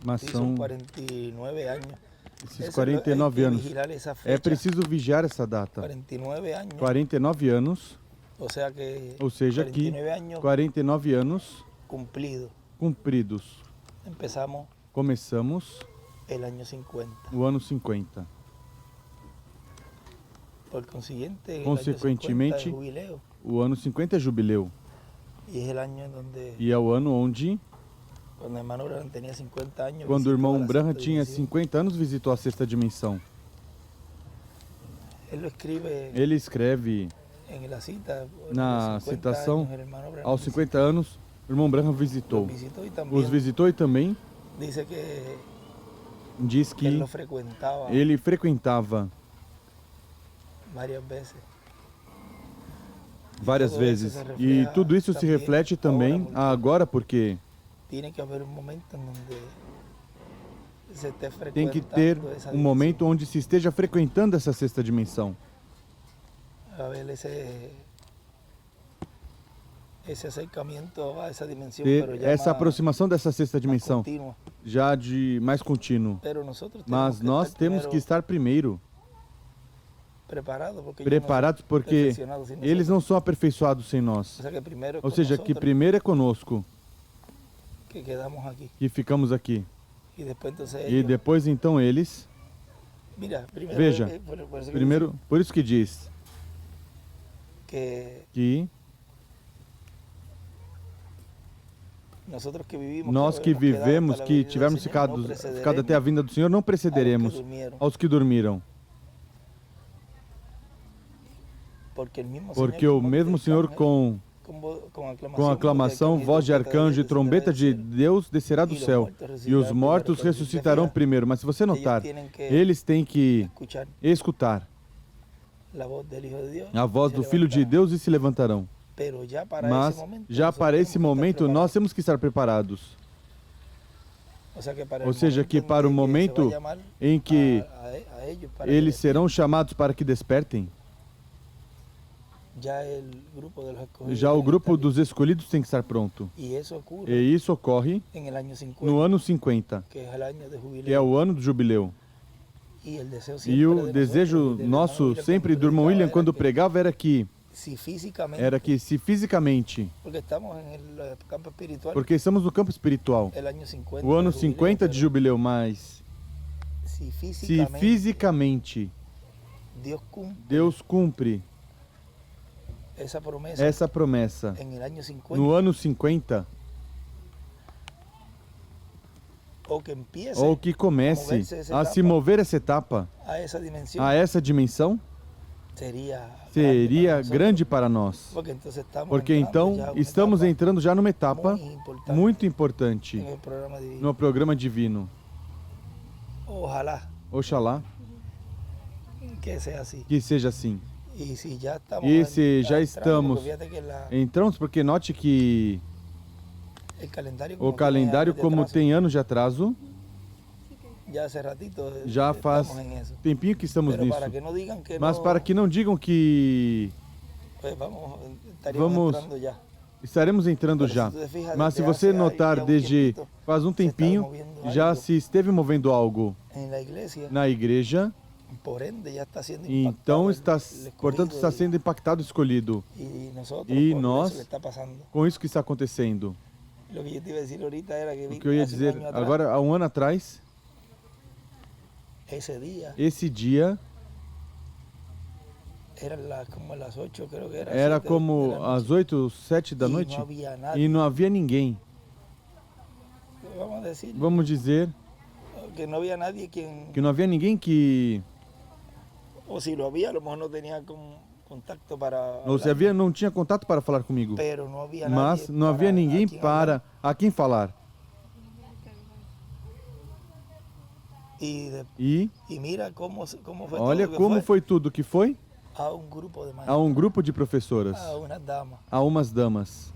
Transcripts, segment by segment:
Mas são 49 anos. esses 49 anos. É preciso vigiar essa data. 49 anos. Ou seja, que 49 anos cumpridos. Começamos o ano 50. Consequentemente, o ano 50 é jubileu. E é o ano onde, quando o irmão Branham tinha 50 anos, visitou a sexta dimensão. Ele escreve na citação, aos 50 anos, o irmão Branham visitou. Os visitou e também diz que ele frequentava várias vezes. E tudo isso se reflete também agora, porque tem que ter um momento onde se esteja frequentando essa sexta dimensão. Ter essa aproximação dessa sexta dimensão, já de mais contínuo. Mas nós temos que estar primeiro preparados, porque eles não são aperfeiçoados sem nós. Ou seja, que primeiro é conosco, que ficamos aqui. E depois então eles... Veja, primeiro, por isso que diz que nós que vivemos, que tivermos ficado até a vinda do Senhor, não precederemos aos que dormiram. Porque o mesmo Senhor com aclamação, voz de arcanjo e trombeta de Deus descerá do céu, e os mortos ressuscitarão primeiro. Mas se você notar, eles têm que escutar a voz do Filho de Deus e se levantarão. Mas já para esse momento nós temos que estar preparados. Ou seja, que para o momento em que eles serão chamados para que despertem, já o grupo dos escolhidos tem que estar pronto. E isso ocorre no ano 50, que é o ano do jubileu. E o desejo nosso sempre do irmão William, quando pregava, era que se fisicamente, porque estamos no campo espiritual, o ano 50 de jubileu, mas se fisicamente Deus cumpre essa promessa no ano 50, ou que comece a se mover essa etapa, a essa dimensão, seria grande para nós. Porque então estamos entrando já numa etapa muito importante no programa divino. Oxalá que seja assim. E se já estamos, entramos, porque note que o calendário, como tem anos de atraso, já faz tempinho que estamos nisso. Mas para que não digam que estaremos entrando já. Mas se você notar, desde faz um tempinho, já se esteve movendo algo na igreja. Então, portanto, está sendo impactado o escolhido. E nós, com isso que está acontecendo. O que eu ia dizer agora, há um ano atrás, esse dia era como às 8, 7 da noite e não havia ninguém. Vamos dizer que não havia ninguém que... Ou se havia, não tinha contato para falar comigo. Mas não havia ninguém para a quem falar. E olha como foi tudo que foi. A um grupo de professoras, a umas damas.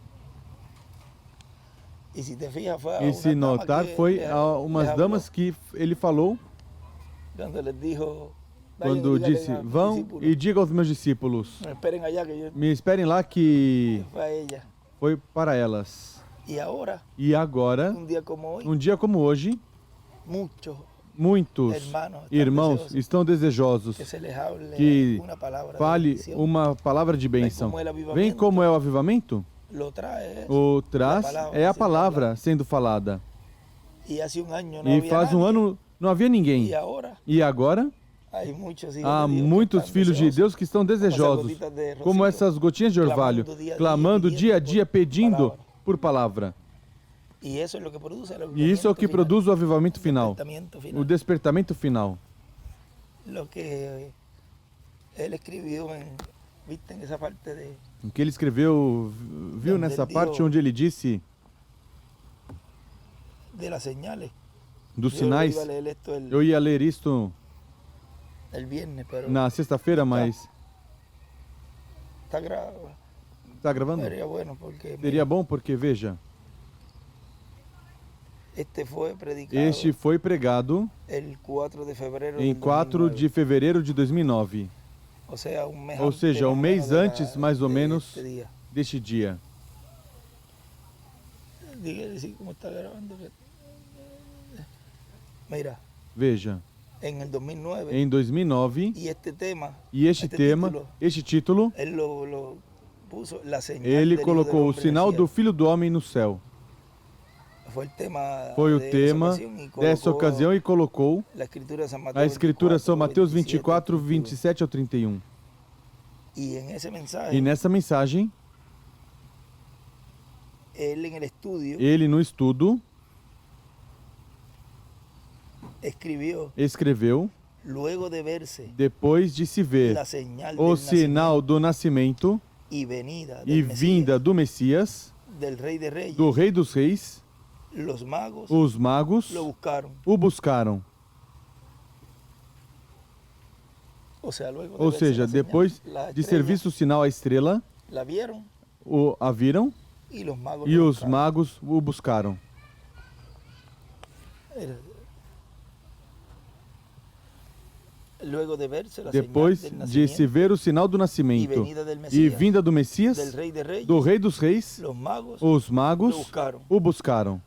E se notar, foi a umas damas que ele falou, quando disse, vão e digam aos meus discípulos, me esperem lá, que foi para elas. E agora, um dia como hoje, muitos irmãos estão desejosos que fale uma palavra de bênção. Vem como é o avivamento? O traz é a palavra sendo falada. E faz um ano não havia ninguém. E agora? Há muitos filhos de Deus que estão desejosos, como essas gotinhas de orvalho, clamando dia a dia, pedindo por palavra. E isso é o que produz o avivamento final, o despertamento final. O que ele escreveu, viu nessa parte onde ele disse dos sinais. Eu ia ler isto na sexta-feira, mas está gravando? Seria bom porque, veja, este foi pregado em 4 de fevereiro de 2009. Ou seja, um mês antes, mais ou menos, deste dia. Veja, em 2009, e este tema, este título, ele colocou o sinal do Filho do Homem no céu. Foi o tema dessa ocasião e colocou a Escritura São Mateus 24, 27 ao 31. E nessa mensagem, ele no estudo escreveu, depois de se ver o sinal do nascimento e vinda do Messias, do Rei dos Reis, os magos o buscaram. Ou seja, depois de ser visto o sinal, a estrela, a viram e os magos o buscaram. Depois de se ver o sinal do nascimento e vinda do Messias, do Rei dos Reis, os magos o buscaram.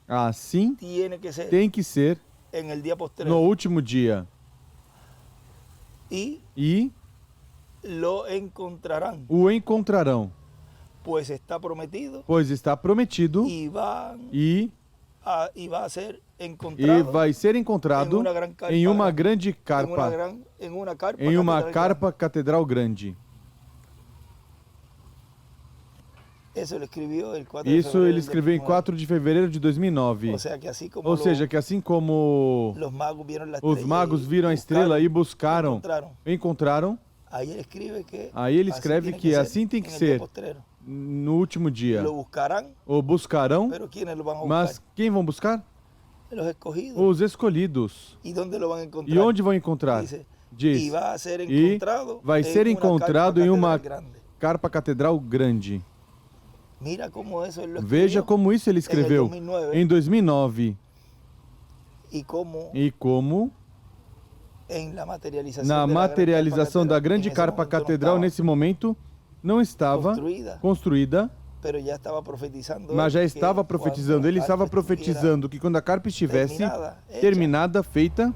Assim tem que ser no último dia. E o encontrarão, pois está prometido e vai ser encontrado em uma grande carpa, em uma carpa catedral grande. Isso ele escreveu em 4 de fevereiro de 2009. Ou seja, que assim como os magos viram a estrela e buscaram, encontraram, aí ele escreve que assim tem que ser no último dia. O buscarão, mas quem vão buscar? Os escolhidos. E onde vão encontrar? Diz, e vai ser encontrado em uma carpa catedral grande. Veja como isso ele escreveu em 2009. E como na materialização da grande carpa catedral nesse momento não estava construída, mas já estava profetizando. Ele estava profetizando que quando a carpa estivesse terminada, feita,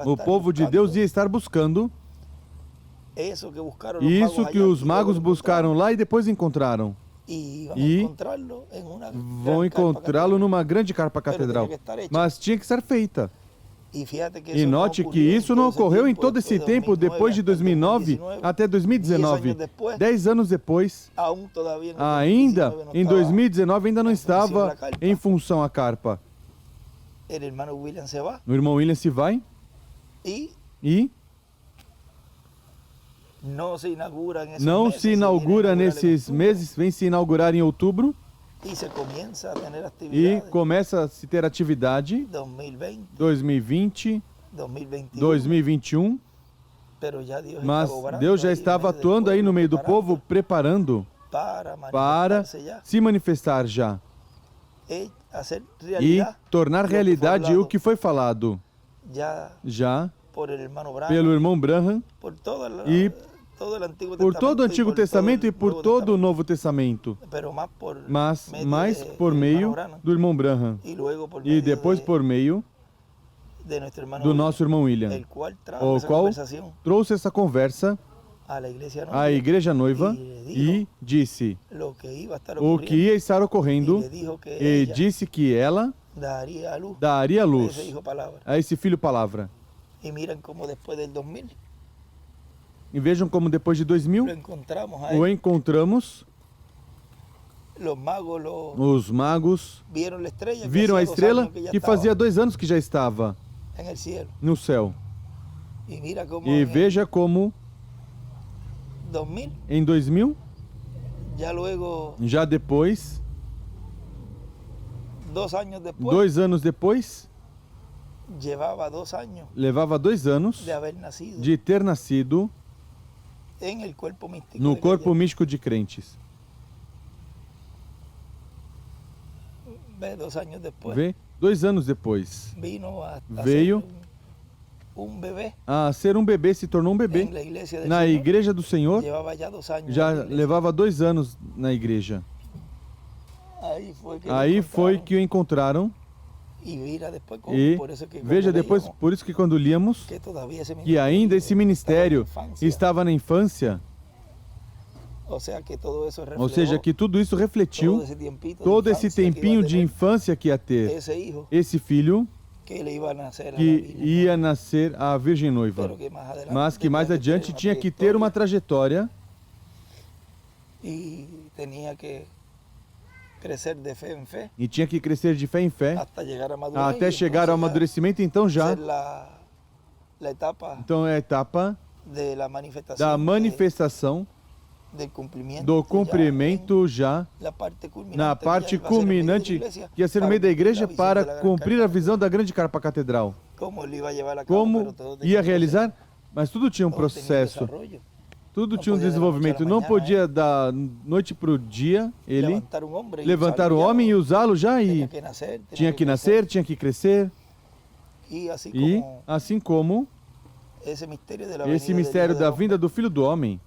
o povo de Deus ia estar buscando isso que os magos buscaram lá e depois encontraram. E vão encontrá-lo numa grande carpa catedral. Mas tinha que ser feita. E note que isso não ocorreu em todo esse tempo, depois de 2009 até 2019. 10 anos depois, ainda em 2019, ainda não estava em função a carpa. O irmão William se vai e não se inaugura nesses meses, vem se inaugurar em outubro. E começa a se ter atividade 2020, 2021. Mas Deus já estava atuando aí no meio do povo, preparando para se manifestar já e tornar realidade o que foi falado já pelo irmão Branham e por todo o Antigo Testamento e por todo o Novo Testamento, mas mais por meio do irmão Branham e depois por meio do nosso irmão William, o qual trouxe essa conversa à igreja noiva e disse o que ia estar ocorrendo e disse que ela daria luz a esse filho palavra. E vejam como depois de 2000 o encontramos. Os magos viram a estrela que fazia 2 anos que já estava no céu. E veja como em 2000, já depois, 2 anos depois, levava 2 anos de ter nascido no corpo místico de crentes. Vê? 2 anos depois, veio a ser um bebê, se tornou um bebê na igreja do Senhor. Já levava 2 anos na igreja. Aí foi que o encontraram. E veja depois, por isso que quando líamos que ainda esse ministério estava na infância, ou seja, que tudo isso refletiu todo esse tempinho de infância que ia ter esse filho que ia nascer a Virgem Noiva, mas que mais adiante tinha que ter uma trajetória e tinha que crescer de fé em fé até chegar ao amadurecimento. Então já então é a etapa da manifestação do cumprimento já na parte culminante que ia ser no meio da igreja para cumprir a visão da grande capa catedral. Como ia realizar? Mas tudo tinha um processo. Tudo tinha um desenvolvimento. Não podia da noite para o dia ele levantar o homem e usá-lo já, e tinha que nascer, tinha que crescer. E assim como esse mistério da vinda do Filho do Homem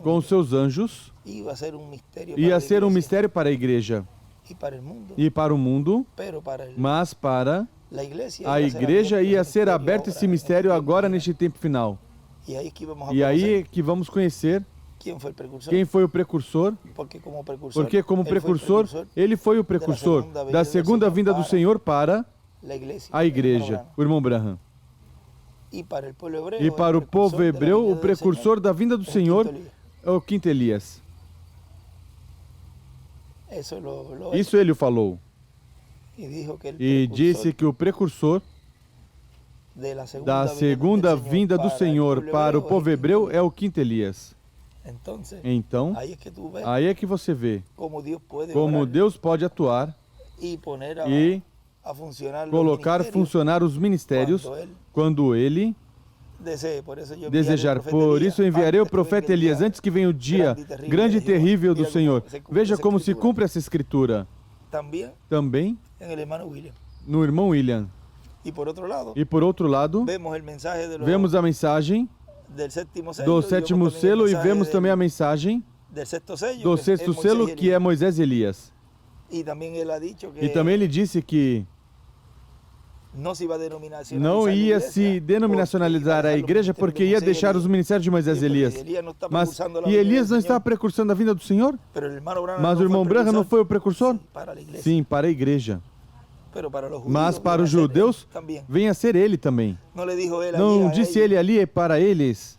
com os seus anjos ia ser um mistério para a igreja e para o mundo, mas para a igreja ia ser aberto esse mistério agora neste tempo final. E aí que vamos conhecer quem foi o precursor, porque como precursor, ele foi o precursor da segunda vinda do Senhor para a igreja, o irmão Branham. E para o povo hebreu, o precursor da vinda do Senhor é o quinto Elias. Isso ele falou. E disse que o precursor da segunda vinda do Senhor para o povo hebreu é o quinto Elias. Então, aí é que você vê como Deus pode atuar e colocar funcionar os ministérios quando Ele desejar. Por isso eu enviarei o profeta Elias antes que venha o dia grande e terrível do Senhor. Veja como se cumpre essa escritura. Também no irmão William. E por outro lado, vemos a mensagem do sétimo selo e vemos também a mensagem do sexto selo, que é Moisés e Elias. E também ele disse que não ia se denominacionalizar a igreja porque ia deixar os ministérios de Moisés e Elias. E Elias não está precursando a vinda do Senhor? Mas o irmão Branham não foi o precursor? Sim, para a igreja. Mas para os judeus, venha ser ele também. Não disse ele ali para eles: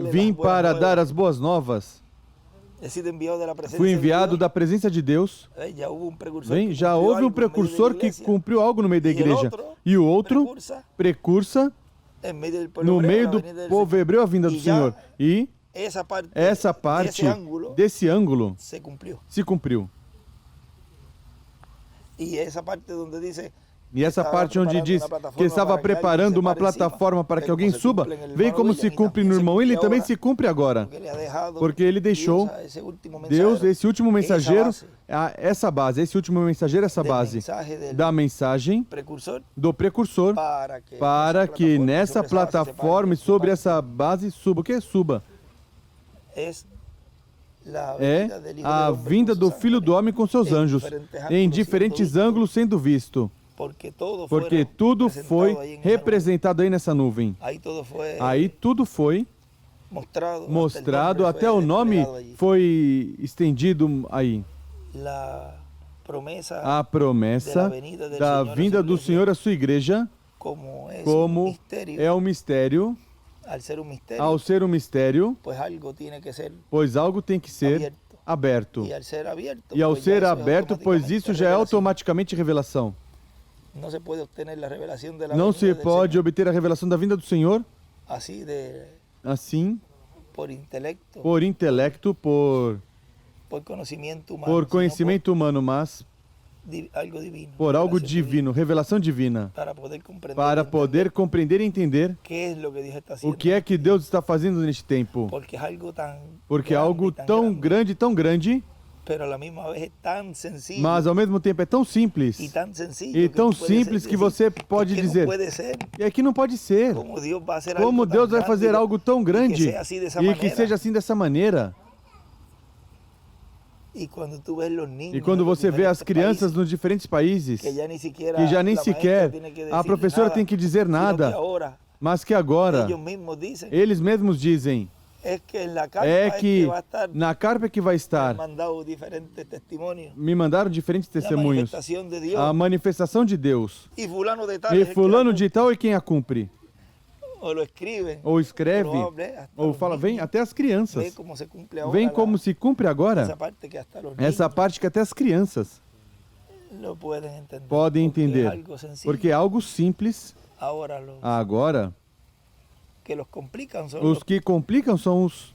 vim para dar as boas novas. Fui enviado da presença de Deus. Bem, já houve um precursor que cumpriu algo no meio da igreja. E o outro precursa no meio do povo hebreu a vinda do Senhor. E essa parte desse ângulo se cumpriu. E E essa parte onde diz que estava preparando uma plataforma para que alguém suba, vem como se cumpre no irmão William, também se cumpre agora. Porque ele deixou Deus, esse último mensageiro, essa base, esse último mensageiro, essa base da mensagem do precursor, para que nessa plataforma e sobre essa base suba. O que é suba? É a vinda do Filho do Homem com seus anjos, em diferentes ângulos sendo visto. Porque tudo foi representado aí nessa nuvem. Aí tudo foi mostrado, até o nome foi estendido aí. A promessa da vinda do Senhor à sua igreja, como é um mistério, ao ser um mistério, pois algo tem que ser aberto. E ao ser aberto, pois isso já é automaticamente revelação. Não se pode obter a revelação da vinda do Senhor assim, por intelecto, por conhecimento humano, mas por algo divino, revelação divina, para poder compreender e entender o que é que Deus está fazendo neste tempo. Porque é algo tão grande, mas ao mesmo tempo é tão simples e tão simples que você pode dizer é que não pode ser. Como Deus vai fazer algo tão grande e que seja assim dessa maneira? E quando você vê as crianças nos diferentes países, que já nem sequer a professora tem que dizer nada, mas que agora eles mesmos dizem é que na carpa que vai estar, me mandaram diferentes testemunhos, a manifestação de Deus, e fulano de tal é quem a cumpre. Ou escreve, ou fala, vem até as crianças. Vem como se cumpre agora. Essa parte que até as crianças podem entender. Porque é algo simples. Agora, os que complicam são os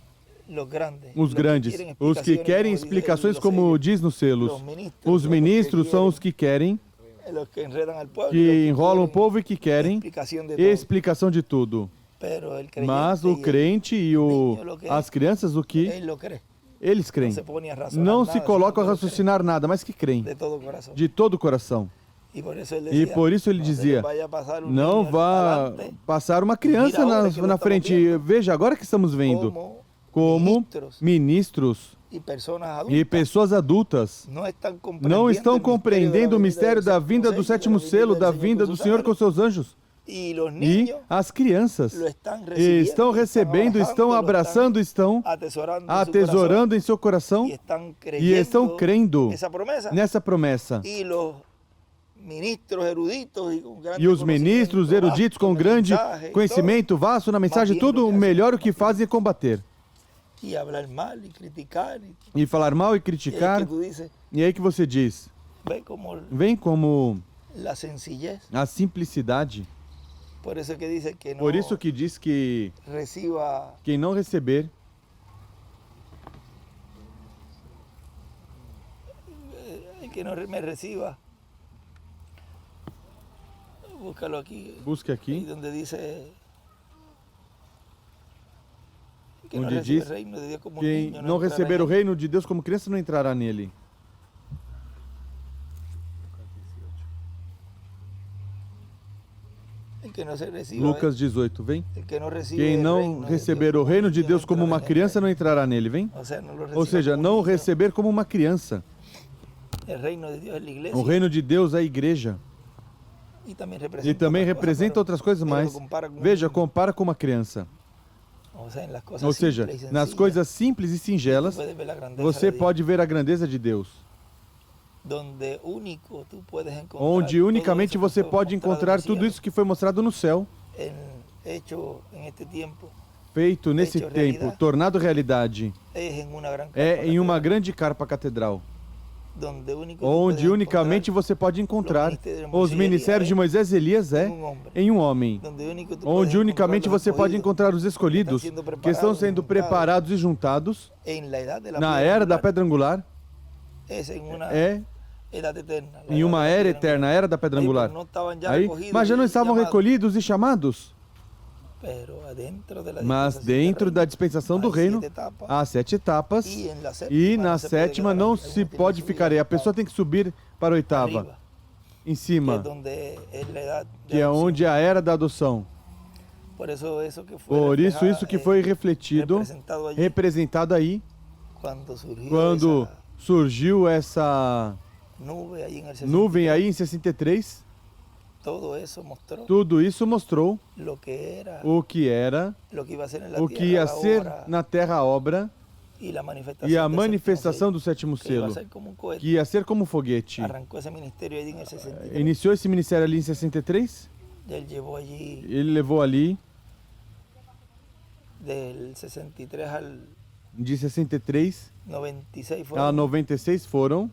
grandes. Os que querem explicações como diz nos selos. Os ministros são os que querem, que enrolam o povo e que querem explicação de tudo. Mas o crente e as crianças, o que eles creem. Não se colocam a raciocinar nada, mas que creem de todo o coração. E por isso ele dizia, não vá passar uma criança na frente. Veja, agora que estamos vendo como ministros e pessoas adultas não estão compreendendo o mistério da vinda do sétimo selo, da vinda do Senhor com seus anjos. E as crianças estão recebendo, estão abraçando, estão atesorando em seu coração e estão crendo nessa promessa. E os ministros eruditos com grande conhecimento, vasto na mensagem, tudo o melhor o que fazem é combater. E falar mal e criticar. E aí que você diz, vem como a simplicidade. Por isso que diz que quem não receber busque aqui, onde diz quem não receber o reino de Deus como criança não entrará nele. Lucas 18, vem. Quem não receber o reino de Deus como uma criança não entrará nele, vem. Ou seja, não receber como uma criança. O reino de Deus é a igreja. E também representa outras coisas mais. Veja, compara com uma criança. Ou seja, nas coisas simples e singelas, você pode ver a grandeza de Deus. Onde unicamente você pode encontrar tudo isso que foi mostrado no céu, feito nesse tempo, tornado realidade, é em uma grande carpa catedral, onde unicamente você pode encontrar os ministérios de Moisés e Elias em um homem, onde unicamente você pode encontrar os escolhidos que estão sendo preparados e juntados na era da pedra angular, em uma era eterna, a era da pedra angular. Aí, mas já não estavam recolhidos e chamados? Mas dentro da dispensação do reino, há 7 etapas, e na sétima não se pode ficar aí. A pessoa tem que subir para a 8ª, em cima, que é onde é a era da adoção. Por isso que foi refletido, representado aí, quando surgiu essa nuvem aí em 63, tudo isso mostrou o que era, o que ia ser na terra a obra e a manifestação do 7º selo, que ia ser como um foguete. Iniciou esse ministério ali em 63, ele levou ali, de 63 a 96 foram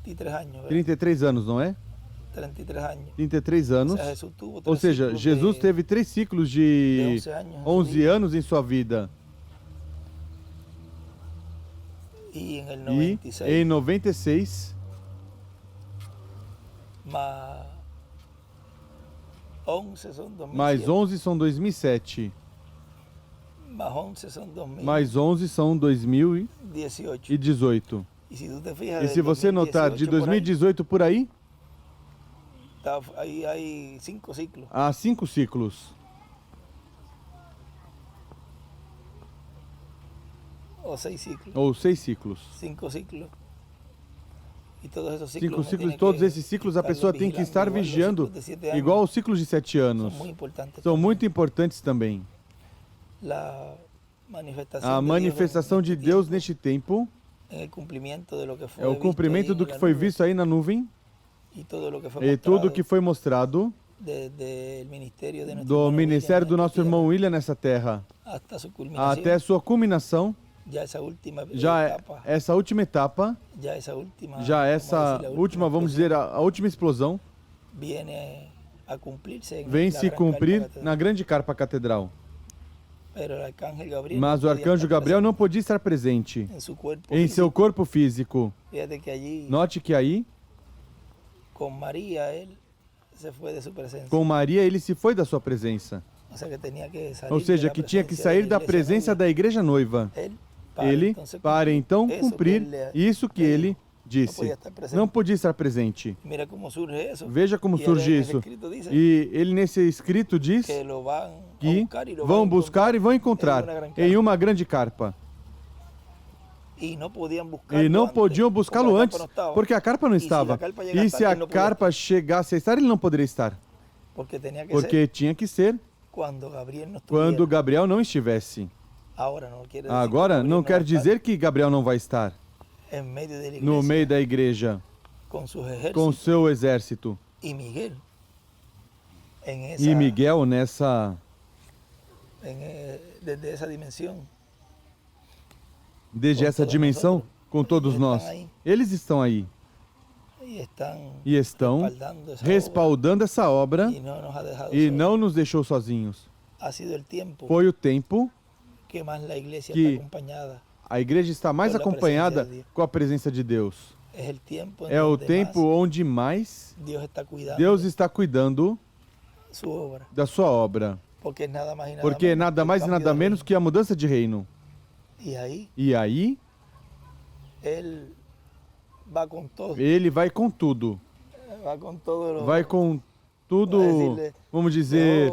33 anos, não é? 33 anos. Ou seja, Jesus teve 3 ciclos de 11 anos em sua vida. E em 96, mais 11 são 2007. Mais 11 são 2018. E se você notar, de 2018 por aí, há 5 ciclos. Ou 6 ciclos. 5 ciclos. 5 ciclos, todos esses ciclos a pessoa tem que estar vigiando, igual aos ciclos de 7 anos. São muito importantes também. A manifestação de Deus neste tempo é o cumprimento do que foi visto aí na nuvem e tudo o que foi mostrado do ministério do nosso irmão William nessa terra, até sua culminação, já essa última etapa, já essa última, vamos dizer, a última explosão, vem se cumprir na grande carpa catedral. Mas o arcanjo Gabriel não podia estar presente em seu corpo físico. Note que aí, com Maria, ele se foi da sua presença. Ou seja, que tinha que sair da presença da igreja noiva. Ele, para então cumprir isso que ele disse. Não podia estar presente. Veja como surge isso. E ele nesse escrito diz que vão buscar e vão encontrar em uma grande carpa. E não podiam buscá-lo antes, porque a carpa não estava. E se a carpa chegasse a estar, ele não poderia estar. Porque tinha que ser quando Gabriel não estivesse. Agora, não quer dizer que Gabriel não vai estar no meio da igreja, com seu exército. E Miguel nessa... Desde essa dimensão, com todos nós. Eles estão aí. E estão respaldando essa obra e não nos deixou sozinhos. Foi o tempo que a igreja está mais acompanhada com a presença de Deus. É o tempo onde mais Deus está cuidando da sua obra. Porque é nada mais e nada menos que a mudança de reino. E aí, ele vai com tudo. Vai com tudo, vamos dizer,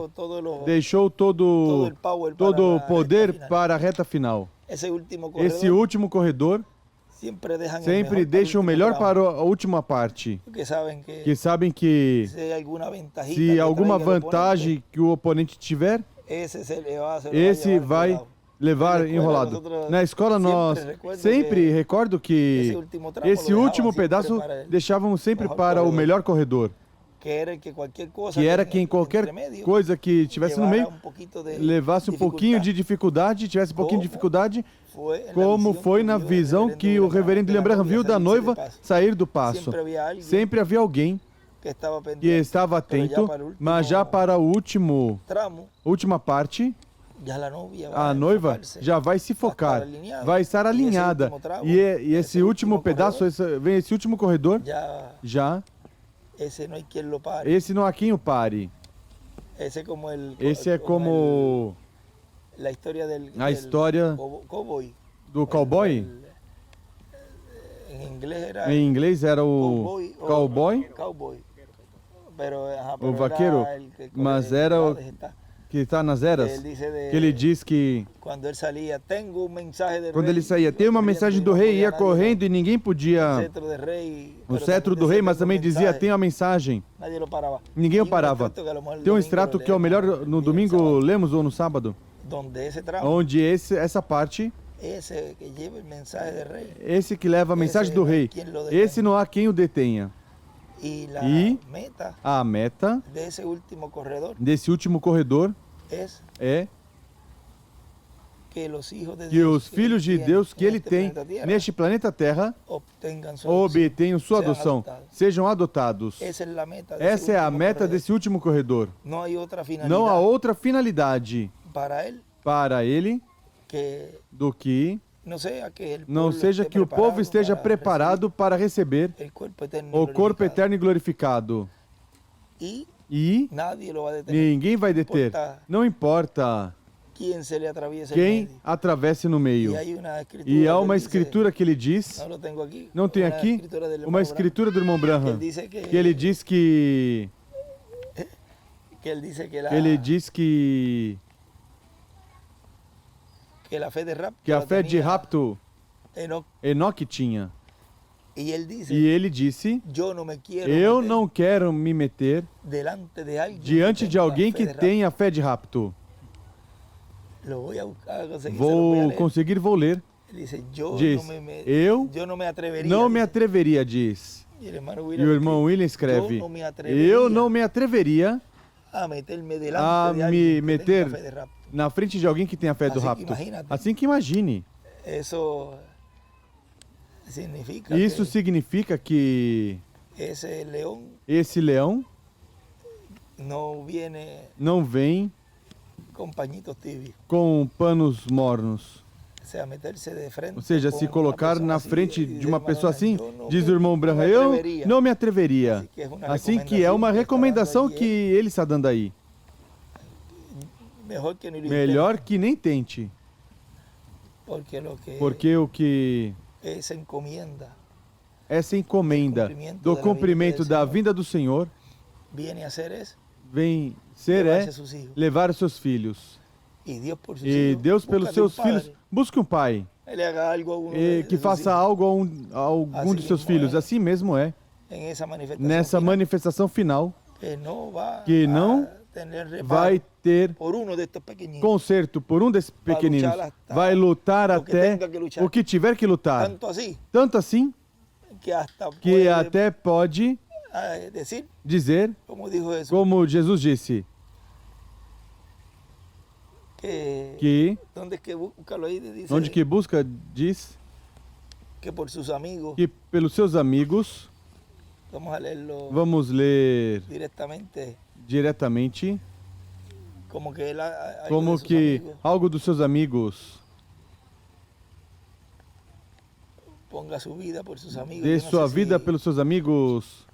deixou todo o poder para a reta final. Esse último corredor sempre deixa o melhor para a última parte. Que sabem que se alguma vantagem que o oponente tiver, esse vai levar enrolado. Na escola nós sempre, recordo que esse último pedaço deixávamos sempre para o melhor corredor. Que era que em qualquer coisa que tivesse no meio, levasse um pouquinho de dificuldade, tivesse um pouquinho de dificuldade, como foi na visão que o reverendo William Branham viu da noiva sair do passo. Sempre havia alguém que estava atento, mas já para a última parte, a noiva já vai se focar, vai estar alinhada. E esse último pedaço, vem esse último corredor, já, esse não há quem o pare. Esse é como a história do cowboy. Em inglês era o cowboy, o vaqueiro, mas era o que está nas eras, que ele diz que quando ele saía, tem uma mensagem do rei, ia correndo e ninguém podia, o cetro do rei, mas também dizia, tem uma mensagem, ninguém o parava. Tem um extrato que é o melhor, no domingo lemos ou no sábado, onde essa parte, esse que leva a mensagem do rei, esse não há quem o detenha. E a meta desse último corredor é que os filhos de Deus que ele tem neste planeta Terra obtenham sua adoção, sejam adotados. Essa é a meta desse último corredor. Não há outra finalidade para ele do que não seja que o povo esteja preparado para receber o corpo eterno e glorificado. E ninguém vai deter. Não importa quem atravesse no meio. E há uma escritura que ele diz, não tem aqui, uma escritura do irmão Branham, que ele diz que a fé de rapto Enoque tinha. E ele disse, eu não quero me meter diante de alguém que tenha fé de rapto. Vou conseguir, vou ler. Diz, eu não me atreveria, diz. E o irmão William escreve, eu não me atreveria a me meter na frente de alguém que tenha fé do rapto. Assim que imagine. Isso significa que esse leão não vem com panos mornos. Ou seja, se colocar na frente de uma pessoa assim, diz o irmão Branham, eu não me atreveria. Assim que é uma recomendação que ele está dando aí. Melhor que nem tente. Porque o que essa encomenda do cumprimento da vinda do Senhor vem ser levar os seus filhos. E Deus, pelos seus filhos, busque um pai que faça algo a algum de seus filhos. Assim mesmo é. Nessa manifestação final, que não vai ter conserto por um desses pequeninos. Vai lutar até o que tiver que lutar. Tanto assim que até pode dizer, como Jesus disse, que onde que busca diz que pelos seus amigos, vamos ler diretamente, como que algo dos seus amigos dê sua vida pelos seus amigos.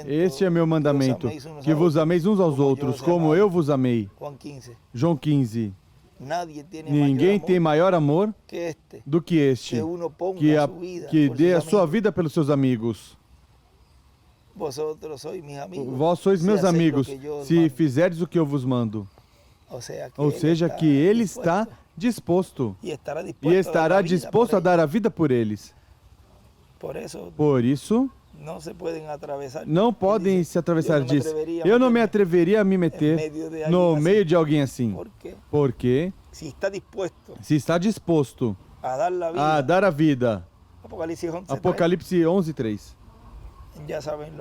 Este é meu mandamento, que vos ameis uns aos outros, como eu vos amei. João 15. Ninguém tem maior amor do que este, que dê a sua vida pelos seus amigos. Vós sois meus amigos, se fizerdes o que eu vos mando. Ou seja, que ele está disposto, e estará disposto a dar a vida por eles. Por isso, não podem se atravessar disso. Eu não me atreveria a me meter no meio de alguém assim. Porque se está disposto a dar a vida, Apocalipse 11:3,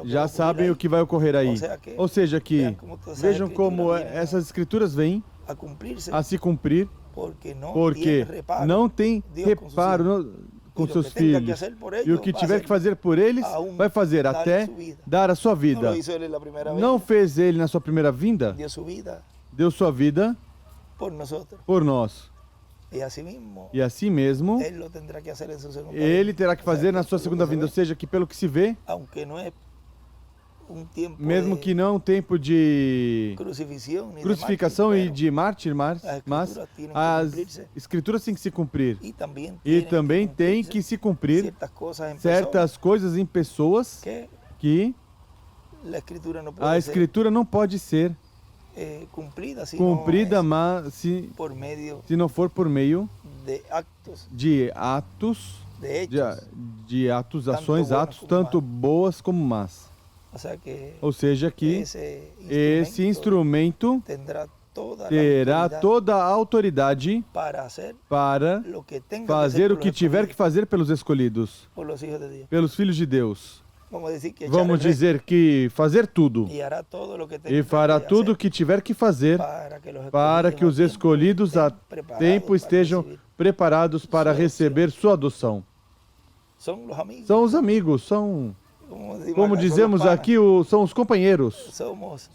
já sabem o que vai ocorrer aí. Ou seja, que vejam como essas escrituras vêm a se cumprir, porque não tem reparo com seus filhos. E o que tiver que fazer por eles, vai fazer até dar a sua vida. Não fez ele na sua primeira vinda? Deu sua vida por nós. E assim mesmo, ele terá que fazer na sua segunda vinda. Ou seja, que pelo que se vê, mesmo que não um tempo de crucificação e de mártir, mas as escrituras têm que se cumprir. E também tem que se cumprir certas coisas em pessoas que a escritura não pode ser cumprida, mas se não for por meio de ações, tanto boas como más. Ou seja, que esse instrumento terá toda a autoridade para fazer o que tiver que fazer pelos escolhidos, pelos filhos de Deus. Vamos dizer que fazer tudo, e fará tudo o que tiver que fazer para que os escolhidos a tempo estejam preparados para receber sua adoção. São os amigos, são, como dizemos aqui, são os companheiros.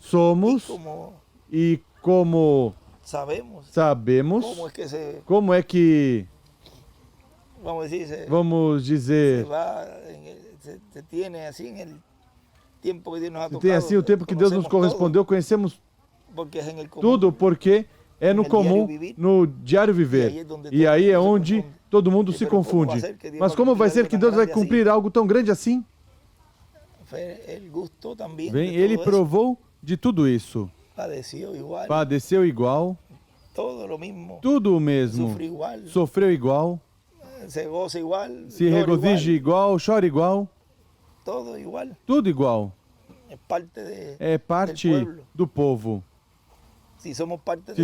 Somos e como sabemos como é que, vamos dizer, tem assim o tempo que Deus nos correspondeu, conhecemos tudo porque é no comum, no diário viver. E aí é onde todo mundo se confunde. Mas como vai ser que Deus vai cumprir algo tão grande assim? Bem, ele provou de tudo isso. Padeceu igual. Tudo o mesmo. Sofreu igual. Se regozija igual, chora igual. Tudo igual. É parte do povo. Se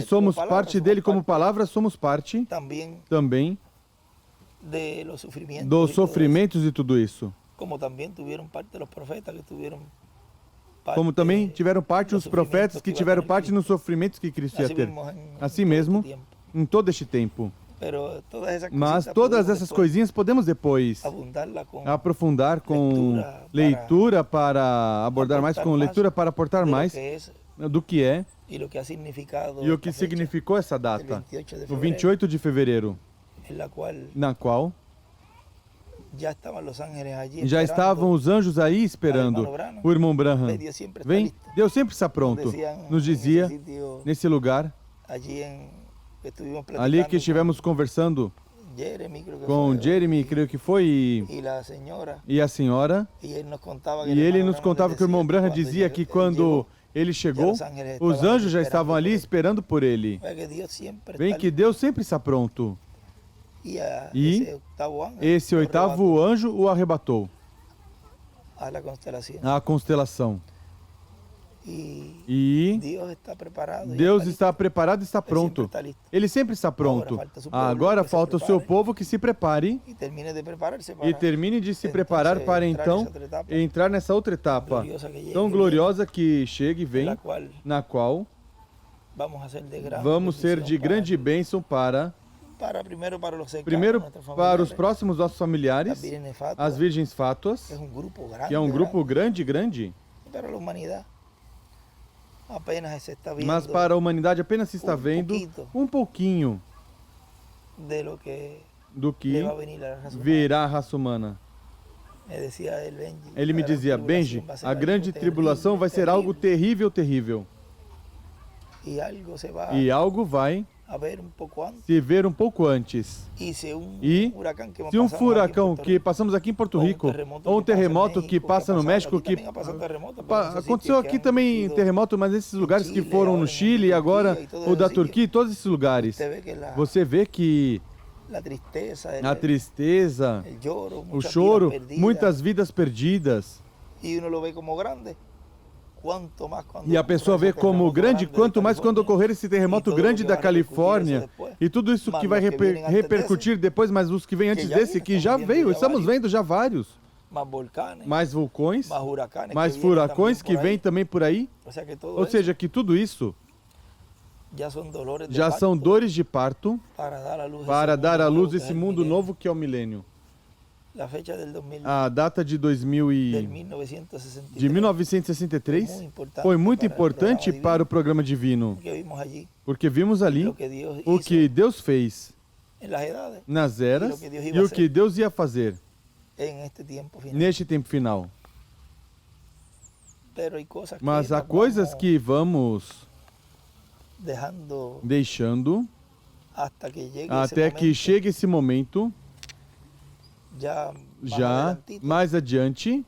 somos parte dele como palavra, somos parte também dos sofrimentos de tudo isso. Como também tiveram parte os profetas que tiveram parte nos sofrimentos que Cristo ia ter. Assim mesmo, em todo este tempo. Mas todas essas coisinhas podemos depois aprofundar com leitura para abordar mais, com leitura para aportar mais do que é e o que significou essa data, o 28 de fevereiro, na qual já estavam os anjos aí esperando o irmão Branham. Vem, Deus sempre está pronto. Nos dizia nesse lugar, ali que estivemos conversando com Jeremy, creio que foi, e a senhora, e ele nos contava que o irmão Branham dizia que quando ele chegou, os anjos já estavam ali esperando por ele. Bem que Deus sempre está pronto. E esse oitavo anjo o arrebatou à constelação. E Deus está preparado e está pronto. Ele sempre está pronto. Agora falta o seu povo que se prepare e termine de se preparar para então entrar nessa outra etapa tão gloriosa que chega e vem, na qual vamos ser de grande bênção primeiro para os próximos nossos familiares, as virgens fátuas, que é um grupo grande, mas para a humanidade apenas se está vendo um pouquinho do que virá a raça humana. Ele me dizia, Benji, a grande tribulação vai ser algo terrível. E algo vai se ver um pouco antes. E se um furacão que passamos aqui em Porto Rico, ou um terremoto que passa no México, que aconteceu aqui também terremoto, mas esses lugares que foram no Chile e agora o da Turquia, todos esses lugares, você vê que a tristeza, o choro, muitas vidas perdidas. E a pessoa vê como grande, quanto mais quando ocorrer esse terremoto grande da Califórnia, e tudo isso que vai repercutir depois, mas os que vêm antes desse, que já veio, estamos vendo já vários. Mais vulcões, mais furacões que vêm também por aí. Ou seja, que tudo isso já são dores de parto para dar à luz esse mundo novo que é o milênio. A data de 1963 foi muito importante para o programa divino, porque vimos ali o que Deus fez nas eras e o que Deus ia fazer neste tempo final. Mas há coisas que vamos deixando até que chegue esse momento, já mais adiante,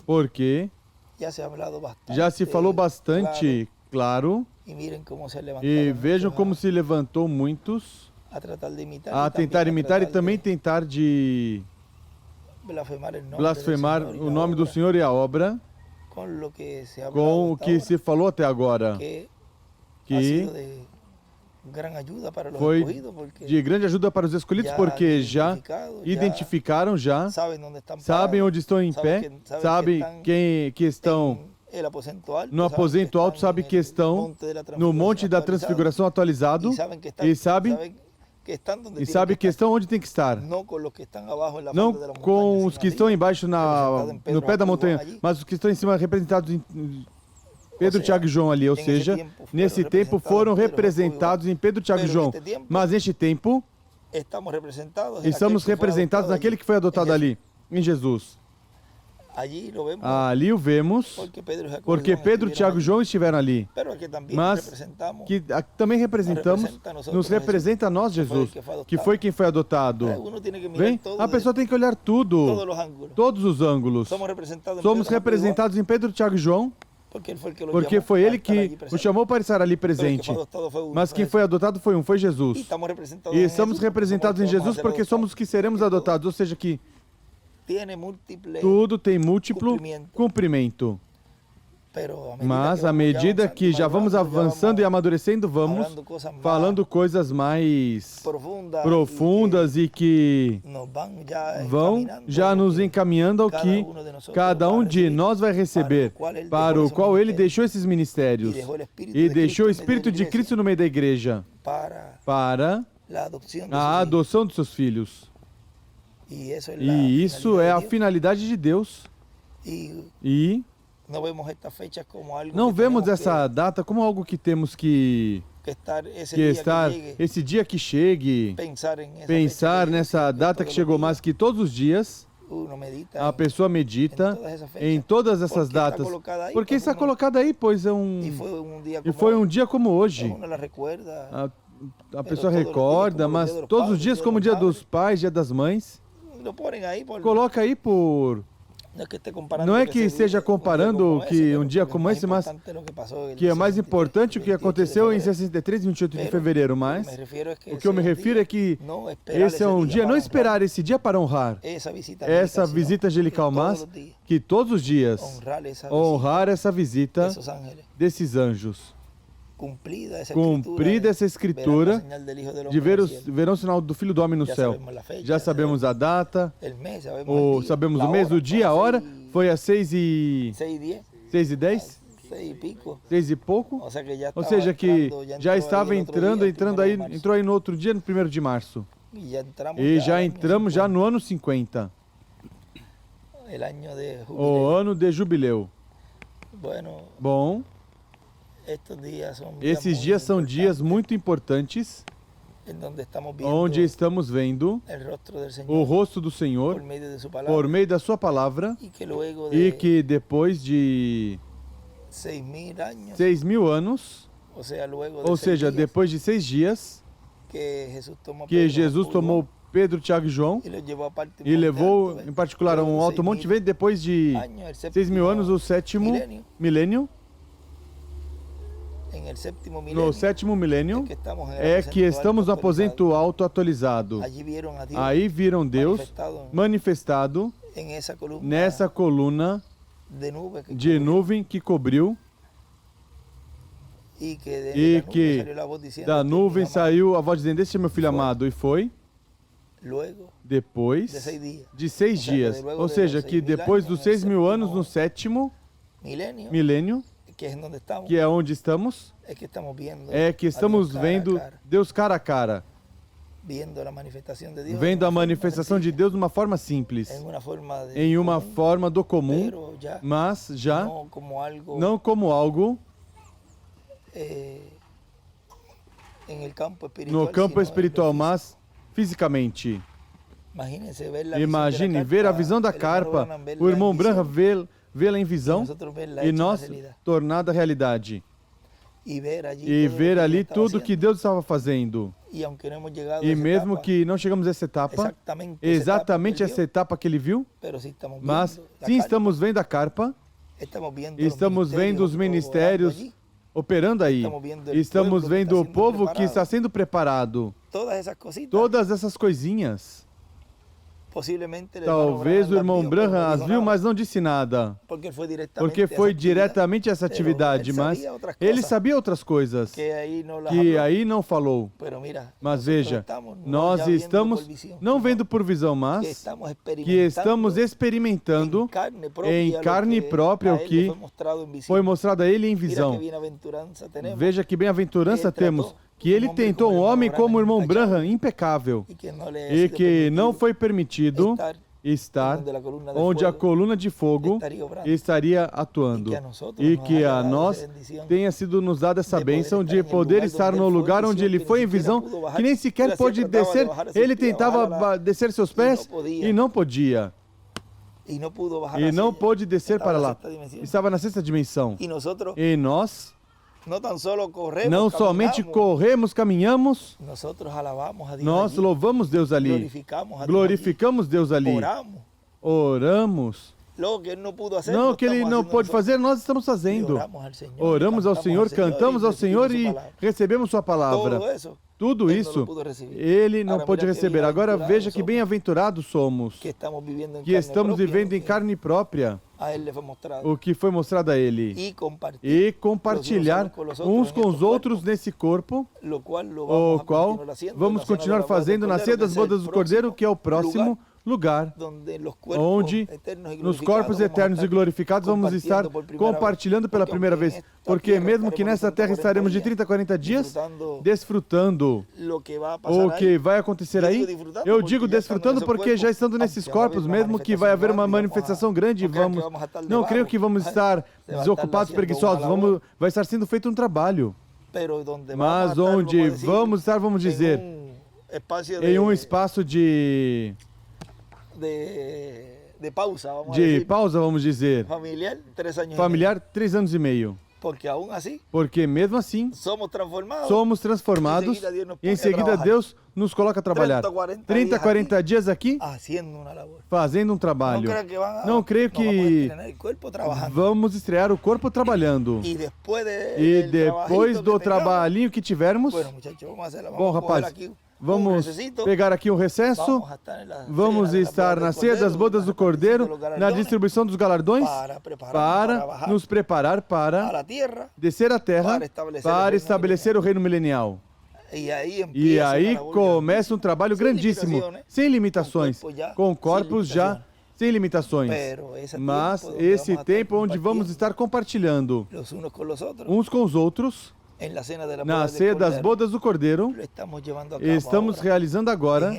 porque já se falou bastante claro, e vejam como se levantou muitos a tentar imitar e também tentar de blasfemar o nome do Senhor e a obra, com o que se falou até agora, que foi de grande ajuda para os escolhidos, porque já identificaram, já sabem onde estão em pé, sabem que estão no aposento alto, sabem que estão no Monte da Transfiguração atualizado, e sabem que estão onde tem que estar. Não com os que estão embaixo no pé da montanha, mas os que estão em cima representados em Pedro, Tiago e João ali, ou seja, nesse tempo foram representados em Pedro, Tiago e João, mas neste tempo estamos representados naquele que foi adotado ali, em Jesus. Ali o vemos, porque Pedro, Tiago e João estiveram ali, mas que também representamos, nos representa a nós, Jesus, que foi quem foi adotado. Bem, a pessoa tem que olhar tudo, todos os ângulos. Somos representados em Pedro, Tiago e João, porque foi ele que o chamou para estar ali presente. Mas quem foi adotado foi Jesus. E estamos representados em Jesus porque somos os que seremos adotados, ou seja, que tudo tem múltiplo cumprimento. Mas à medida que já vamos avançando e amadurecendo, vamos falando coisas mais profundas e que vão já nos encaminhando ao que cada um de nós vai receber, para o qual ele deixou esses ministérios e deixou o Espírito de Cristo no meio da igreja para a adoção dos seus filhos. E isso é a finalidade de Deus. E não vemos essa data como algo que temos que estar, esse dia que chegue, pensar nessa data que chegou, mas que todos os dias a pessoa medita em todas essas datas. Porque está colocado aí, pois e foi um dia como hoje. A pessoa recorda, mas todos os dias como o dia dos pais, dia das mães. Coloca aí por... Não é que esteja comparando que um dia como esse, mas que é mais importante o que aconteceu em 63 e 28 de fevereiro, mas o que eu me refiro é que esse é um dia, não esperar esse dia para honrar essa visita angelical, mas que todos os dias honrar essa visita desses anjos. Cumprida essa escritura de verão o sinal do Filho do Homem no céu. Já sabemos a data, sabemos o mês, o dia, a hora, foi às 6h10? 6 e pouco? Ou seja, que já estava entrou aí no outro dia, no 1º de março. E já entramos já no ano 50. O ano de jubileu. Bom, esses dias são dias muito importantes, onde estamos vendo o rosto do Senhor por meio da sua palavra, e que depois de 6.000 anos, ou seja, depois de 6 dias, que Jesus tomou Pedro, Tiago e João e levou em particular a um alto monte, veio depois de 6.000 anos o 7º milênio. No 7º milênio é que estamos no aposento alto atualizado. Aí viram Deus manifestado nessa coluna de nuvem que cobriu, e que da nuvem saiu a voz dizendo: "Este é meu filho amado", e foi depois de 6 dias. Ou seja, que depois dos 6.000 anos, no 7º milênio, que é onde estamos, é que estamos vendo Deus cara a cara. vendo a manifestação de Deus de uma forma simples, em uma forma do comum, mas já não como algo no campo espiritual, mas fisicamente. Imagine ver a visão da carpa, o irmão Branham vê-la em visão e nós tornada realidade. E ver ali tudo que Deus estava fazendo. E mesmo que não chegamos a essa etapa, exatamente essa etapa que ele viu, mas sim estamos vendo a carpa, estamos vendo os ministérios operando aí, estamos vendo o povo que está sendo preparado. Todas essas coisinhas. Talvez o irmão Branham as viu, mas não disse nada, porque foi diretamente essa atividade, mas ele sabia outras coisas, que aí não falou. Mas veja, nós estamos não vendo por visão, mas que estamos experimentando em carne própria o que foi mostrado a ele em visão. Veja que bem-aventurança temos, que ele tentou um homem como o irmão Branham, impecável, e que não foi permitido estar onde a coluna de fogo estaria atuando, e que a nós tenha sido nos dada essa bênção de poder estar no lugar onde ele foi em visão, que nem sequer pôde descer. Ele tentava descer seus pés e não podia. E não pôde descer para lá. Estava na sexta dimensão. E nós não somente corremos, caminhamos, nós louvamos Deus ali, glorificamos Deus ali, oramos. Não, o que ele não pôde fazer, nós estamos fazendo. Oramos ao Senhor, cantamos ao Senhor e recebemos sua palavra. Tudo isso ele não pôde receber. Agora veja que bem-aventurados somos, que estamos vivendo em carne própria o que foi mostrado a ele, e compartilhar uns com os outros nesse corpo, o qual vamos continuar fazendo na ceia das bodas do Cordeiro, que é o próximo lugar, onde nos corpos eternos e glorificados vamos estar compartilhando pela primeira vez, porque mesmo que nessa terra estaremos de 30 a 40 dias desfrutando o que vai acontecer aí. Eu digo desfrutando porque já estando nesses corpos, mesmo que vai haver uma manifestação grande, não creio que vamos estar desocupados, preguiçosos, vai estar sendo feito um trabalho, mas onde vamos estar, vamos dizer, em um espaço de pausa, vamos dizer, familiar, 3 anos e meio. Porque mesmo assim, somos transformados e em seguida Deus nos coloca a trabalhar. 30, 40 dias aqui, fazendo um trabalho. Não creio que vamos estrear o corpo trabalhando. E depois do trabalhinho que tivermos, bom, rapaz, vamos pegar aqui um recesso, vamos estar na ceia das bodas do Cordeiro, na distribuição dos galardões, para nos preparar para descer à terra, para estabelecer o reino milenial. E aí começa um trabalho grandíssimo, sem limitações, com corpos já sem limitações. Mas esse tempo onde vamos estar compartilhando uns com os outros, na ceia das bodas do Cordeiro, estamos realizando agora,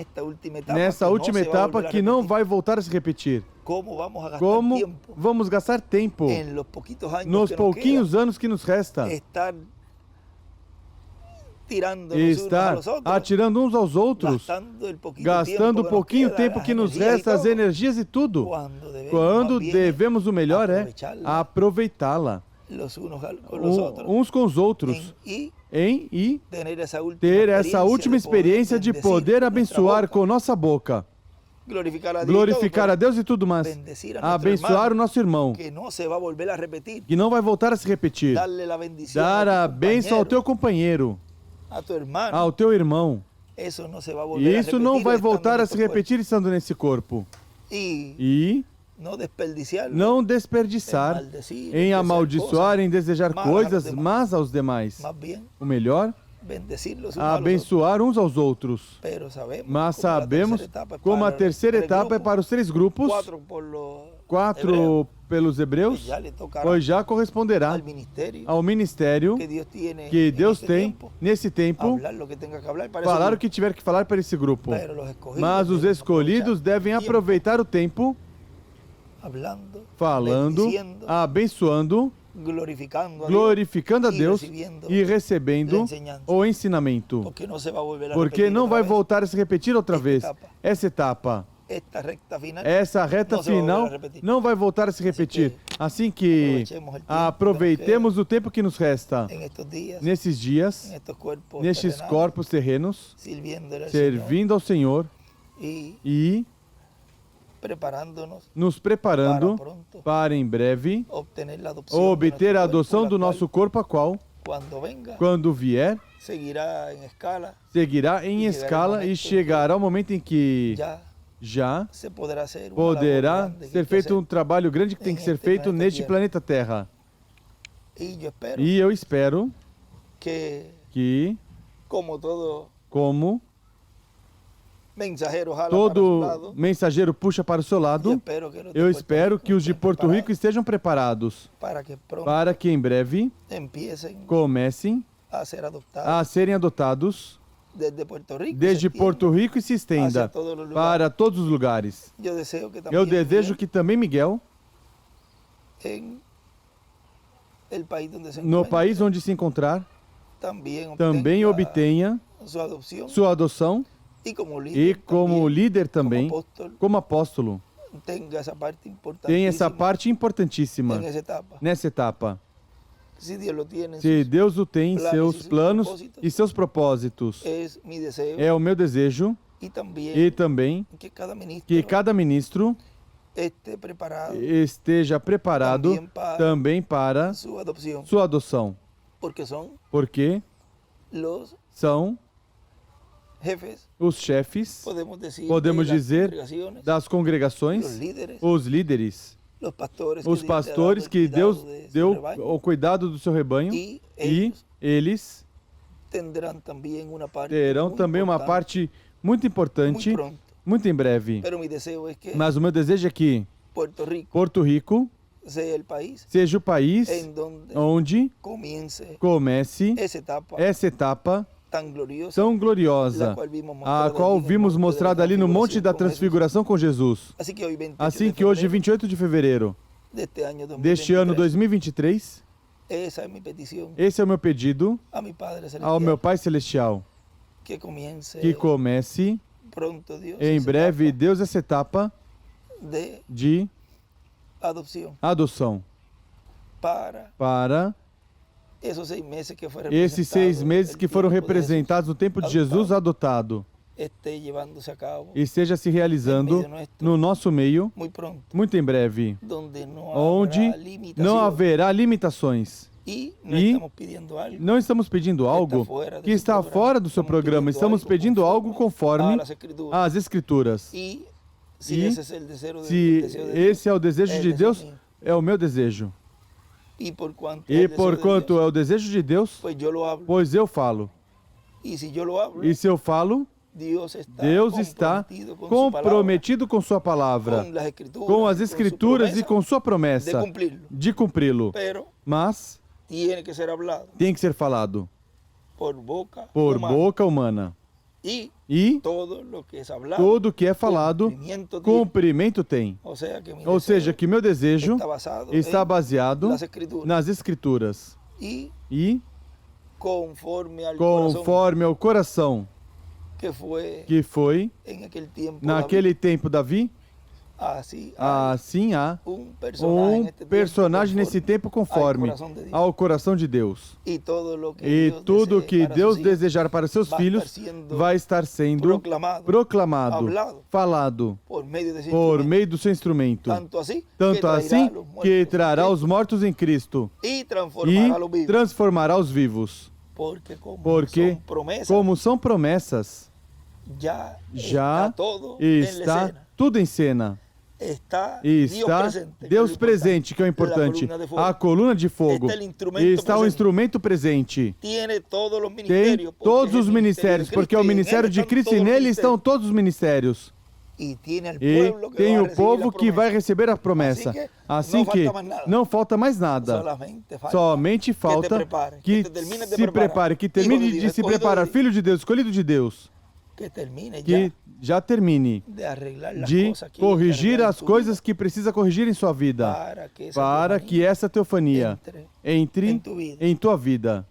nessa última etapa que não vai voltar a se repetir. Como vamos gastar tempo nos pouquinhos anos que nos resta, estar atirando uns aos outros, gastando o pouquinho tempo que nos resta, as energias e tudo, quando devemos o melhor é aproveitá-la uns com os outros, e ter essa última experiência de poder abençoar com nossa boca, glorificar a Deus e tudo mais, abençoar o nosso irmão, que não vai voltar a se repetir, dar a bênção ao teu companheiro, ao teu irmão. E isso não vai voltar a se repetir estando nesse corpo. E não desperdiçar em amaldiçoar, em desejar coisas más aos demais. O melhor, abençoar uns aos outros. Mas sabemos como a terceira etapa é para os 3 grupos, 4 pelos hebreus, pois já corresponderá ao ministério que Deus tem nesse tempo, falar o que tiver que falar para esse grupo. Mas os escolhidos devem aproveitar o tempo falando, abençoando, glorificando a Deus e recebendo o ensinamento. Porque não vai voltar a se repetir outra vez essa etapa. Essa reta final não vai voltar a se repetir. Assim que aproveitemos o tempo que nos resta nesses dias, nestes corpos terrenos, servindo ao Senhor e nos preparando para em breve obter a adoção do nosso corpo, a qual, quando vier, seguirá em escala e chegará o momento em que já poderá ser feito um trabalho grande que tem que ser feito neste planeta Terra. E eu espero que, como todo mensageiro puxa para o seu lado, eu espero que os de Porto Rico estejam preparados para que em breve comecem a serem adotados desde Porto Rico e se estenda para todos os lugares. Eu desejo que também Miguel, no país onde se encontrar, também obtenha sua adoção e como líder também, como apóstolo, tem essa parte importantíssima nessa etapa. Se Deus o tem em seus planos e seus propósitos, é o meu desejo e também que cada ministro esteja preparado também para sua adoção. Porque são os chefes, podemos dizer, das congregações, os líderes, os pastores que Deus deu o cuidado do seu rebanho, e eles terão também uma parte muito importante, muito em breve. Mas o meu desejo é que Porto Rico seja o país onde comece essa etapa tão gloriosa, a qual vimos mostrada ali no Monte da Transfiguração com Jesus. Assim que hoje, 28 de fevereiro deste ano 2023, esse é o meu pedido ao meu Pai Celestial, que comece em breve, Deus, essa etapa de adoção para esses 6 meses que foram representados no tempo de Jesus adotado, esteja se realizando no nosso meio, muito em breve, onde não haverá limitações. E não estamos pedindo algo que está fora do seu programa, estamos pedindo algo conforme as Escrituras. E se esse é o desejo de Deus, é o meu desejo. E porquanto é o desejo de Deus, pois eu falo. E se eu falo, Deus está comprometido com sua palavra, com as Escrituras e com sua promessa de cumpri-lo. Mas tem que ser falado por boca humana. E tudo que é falado, cumprimento tem. Ou seja, que meu desejo está baseado nas Escrituras. E conforme ao coração que foi naquele tempo Davi, assim há um personagem nesse tempo conforme ao coração de Deus. E tudo que Deus desejar para seus filhos vai estar sendo proclamado, falado por meio do seu instrumento. Tanto assim que trará os mortos em Cristo e transformará os vivos. Porque, como são promessas, já está tudo em cena. E está Deus presente, que é o importante. A coluna de fogo. E está o instrumento presente. Tem todos os ministérios, porque é o ministério de Cristo e nele estão todos os ministérios. E tem o povo que vai receber a promessa. Assim que não falta mais nada. Somente falta que se prepare, que termine de se preparar, filho de Deus, escolhido de Deus. Que já termine de corrigir as coisas que precisa corrigir em sua vida, para que essa teofania entre em tua vida.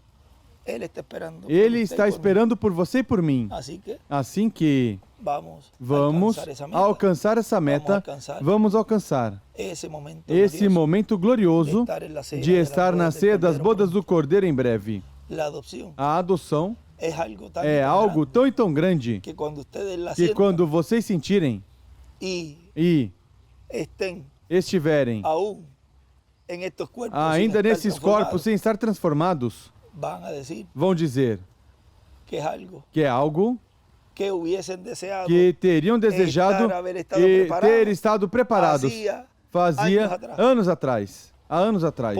Ele está esperando por você e por mim. Assim que vamos alcançar essa meta, vamos alcançar esse momento glorioso de estar na ceia das bodas do Cordeiro em breve. A adoção é algo tão e tão grande que quando vocês sentirem e estiverem ainda nesses corpos sem estar transformados, vão dizer que é algo que teriam desejado e ter estado preparados fazia anos atrás. Há anos atrás.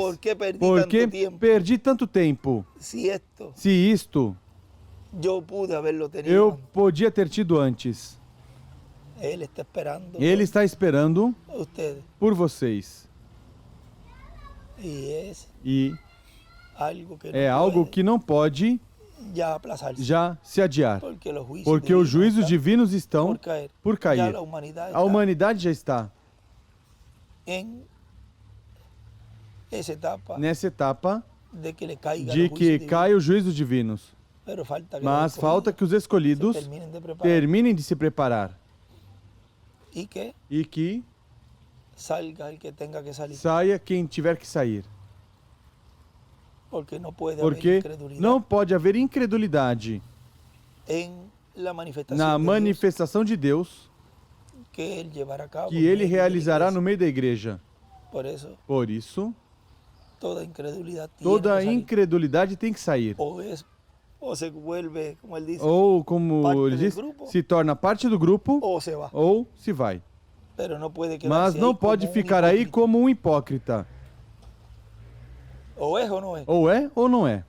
Por que perdi tanto tempo? Se isto eu podia ter tido antes. Ele está esperando por vocês. E é algo que não pode já se adiar. Porque os juízos divinos estão por cair. A humanidade já está nessa etapa de que caia os juízos divinos. Mas falta que os escolhidos terminem de se preparar. E que saia quem tiver que sair. Porque não pode haver incredulidade na manifestação de Deus que Ele realizará no meio da igreja. Por isso, toda incredulidade tem que sair. Ou, como ele diz, se torna parte do grupo ou se vai. Mas não pode ficar aí como um hipócrita. Ou é ou não é.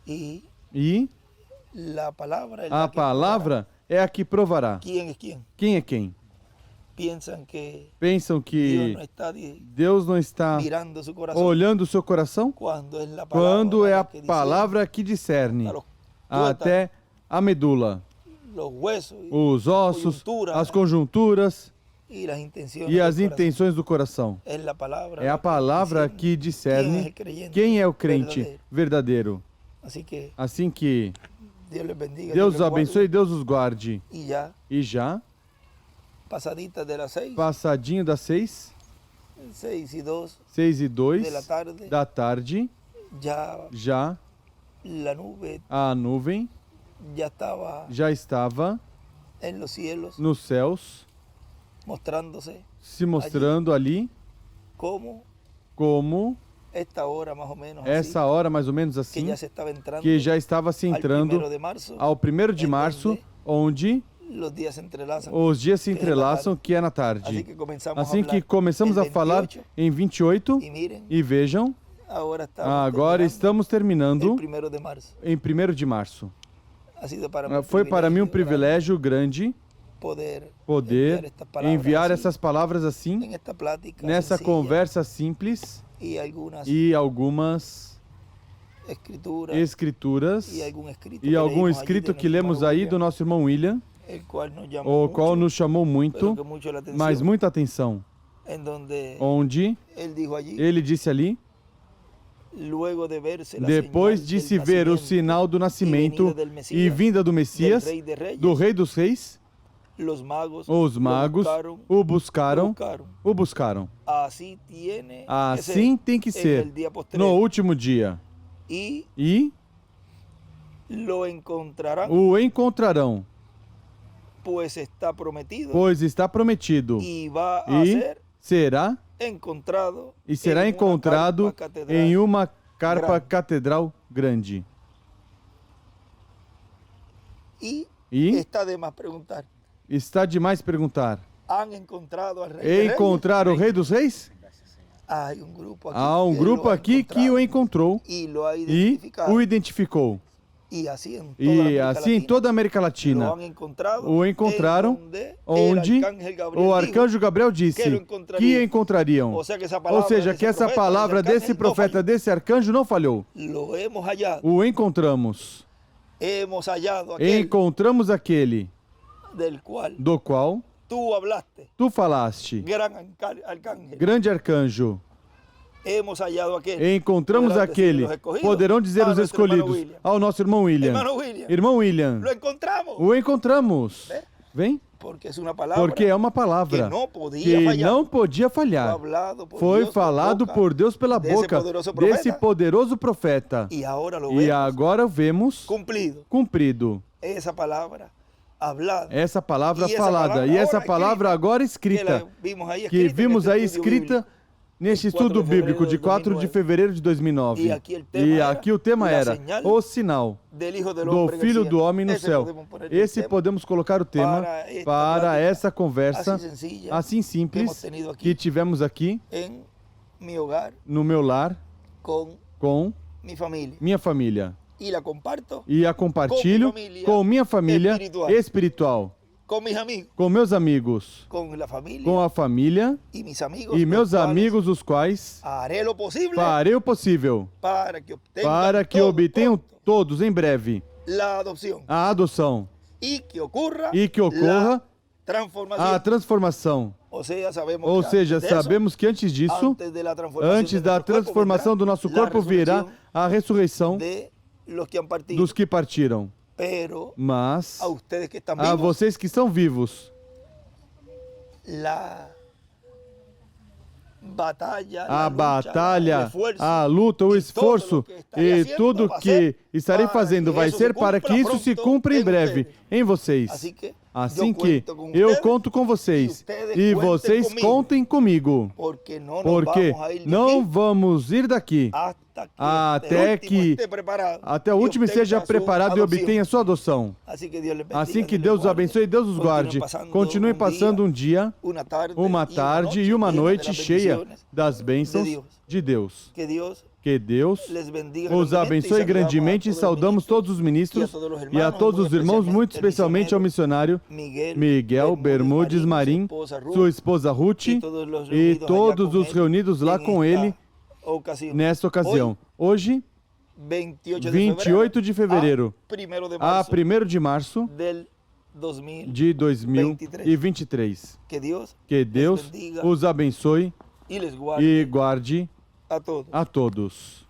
E a palavra é a que provará quem é quem. Pensam que Deus não está olhando o seu coração quando é a palavra que discerne até a medula, os ossos, as conjunturas e as intenções do coração. É a palavra que discerne quem é o crente verdadeiro. Assim que Deus os abençoe e Deus os guarde. E já, passadinho das 6:02 da tarde, já a nuvem já estava nos céus, se mostrando ali como essa hora mais ou menos assim, que já estava se entrando ao 1º de março, onde os dias se entrelaçam, que é na tarde. Assim que começamos a falar em 28, e vejam, agora estamos terminando em 1º de março. Foi para mim um privilégio grande poder enviar essas palavras assim, nessa conversa simples, e algumas escrituras e algum escrito que lemos aí do nosso irmão William, o qual nos chamou muito, mas muita atenção, onde ele disse ali, depois de se ver o sinal do nascimento e vinda do Messias, do Rei dos Reis, os magos o buscaram. Assim tem que ser no último dia. E o encontrarão, pois está prometido, e será encontrado em uma carpa catedral grande. E está demais perguntar: encontraram o Rei dos Reis? Há um grupo aqui que o encontrou e o identificou. E assim em toda a América Latina. O encontraram onde o arcanjo Gabriel disse que encontrariam. Ou seja, que essa palavra desse profeta, desse arcanjo, não falhou. O encontramos. Encontramos aquele do qual tu falaste, grande arcanjo. Encontramos aquele, poderão dizer os escolhidos, ao nosso irmão William. Irmão William, o encontramos. Vem? Porque é uma palavra que não podia falhar. Foi falado por Deus pela boca desse poderoso profeta. E agora vemos cumprido. Essa palavra falada e essa palavra agora escrita, que vimos aí escrita neste estudo bíblico de 4 de fevereiro de 2009. E aqui o tema era o sinal do Filho do Homem no céu. Esse podemos colocar o tema para essa conversa assim simples que tivemos aqui no meu lar com minha família. E a compartilho com minha família espiritual. Com meus amigos, com a família e meus amigos, os quais farei o possível para que obtenham todos em breve a adoção e que ocorra a transformação. Ou seja, sabemos que antes disso, antes da transformação do nosso corpo, virá a ressurreição dos que partiram. Mas a vocês que estão vivos, a batalha, a luta, o esforço e tudo que estarei fazendo vai ser para que isso se cumpra em breve em vocês. Assim que eu conto com vocês e vocês contem comigo, porque não vamos ir daqui até o último esteja preparado e obtenha sua adoção. Assim que Deus os abençoe e Deus os guarde. Continue passando um dia, uma tarde e uma noite cheia das bênçãos de Deus. Que Deus os abençoe grandemente e saudamos todos os ministros e a todos os irmãos, muito especialmente ao missionário Miguel Bermudes Marim, sua esposa Ruth e todos os reunidos lá com ele nesta ocasião. Hoje, 28 de fevereiro a 1º de março de 2023. Que Deus os abençoe e guarde a todos.